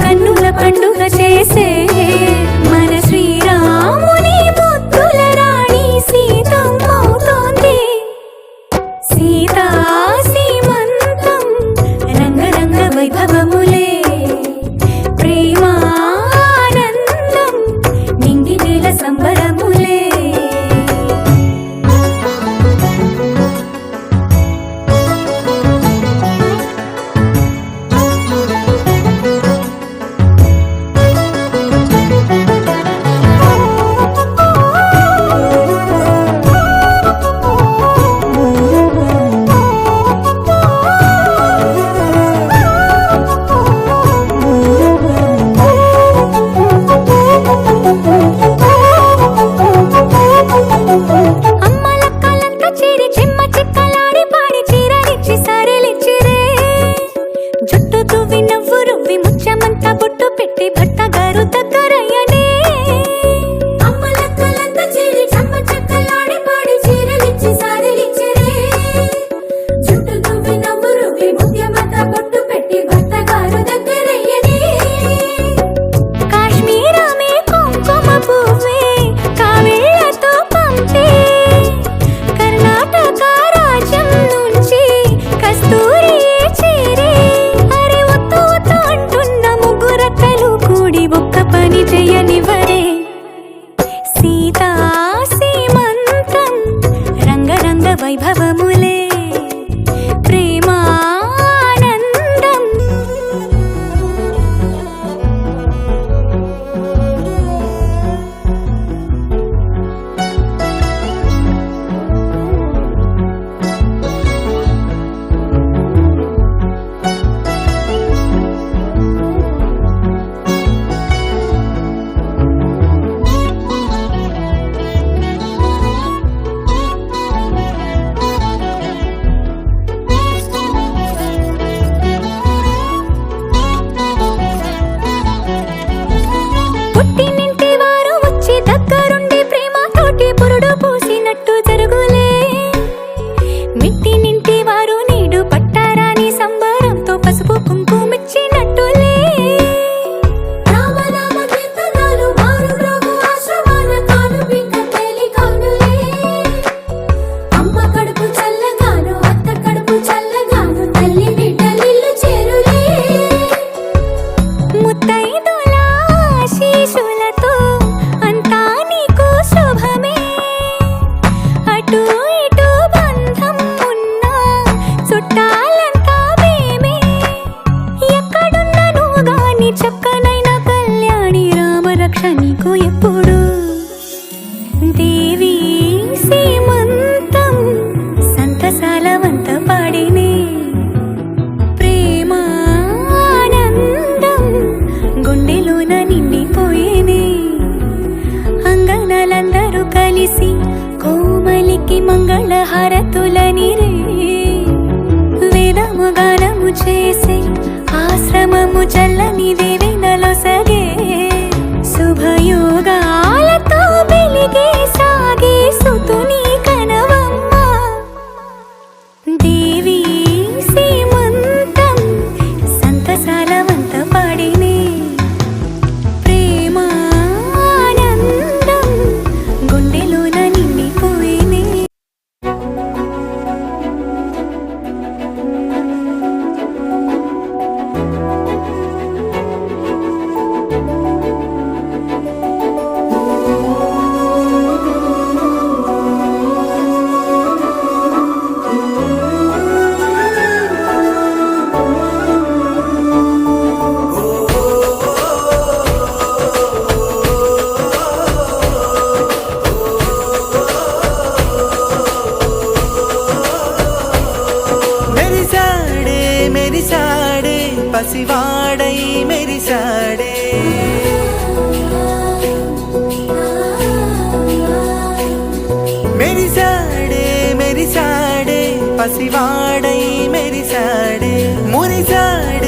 కన్నుల పండుగ చేసే మన శ్రీరాముని ముద్దుల రాణి సీతమ్మవుతోంది. సీతా సీమంతం రంగరంగ వైభవములే, ప్రేమానందం నింగి నేల సంబరములే. వైభవములే, ప్రేమానందం. పుట్టినింటి వారు వచ్చి దగ్గరుండి ప్రేమతోటి పురుడు పూసినట్టు జరుగులే. మిట్టినింటి వారు నీడు పట్టారాని సంబరంతో పసుపు కుంకుమిచ్చినట్టులే. అమ్మ కడుపు చల్లగాను అత్త కడుపు చల్లగాను తల్లి బిడ్డలిల్లు చేరులే. ముత్తైదుల ఆశీస్సులతో అంతా నీకు శుభమే. అటు ఇటు బంధం ఉన్నా చుట్టాలంతా మేమే. ఎక్కడున్నను గాని చక్కనైన కళ్యాణి రామరక్ష నీకు ఎప్పుడు. దేవి సీమంతం సంతసాల వంత పాడినే, ప్రేమానందం గుండెలోన నిండిపోయేనే. అంగనలందరూ కలిసి కోమలికి మంగళ హారతులనిరే. వేదము గానము చేసే ఆశ్రమము చల్లని దేవెనలో సగే. శుభయోగాలతో వెలిగే సాగే సుతుని కనవమ్మ. దేవి సీమంతం సంతసాల వంత పాడినే, ప్రేమానందం గుండెలోన నిండిపోయినే. పసివాడై మెరిసాడే. మెరిసాడే మెరిసాడే పసివాడై మెరిసాడే. మురిసాడే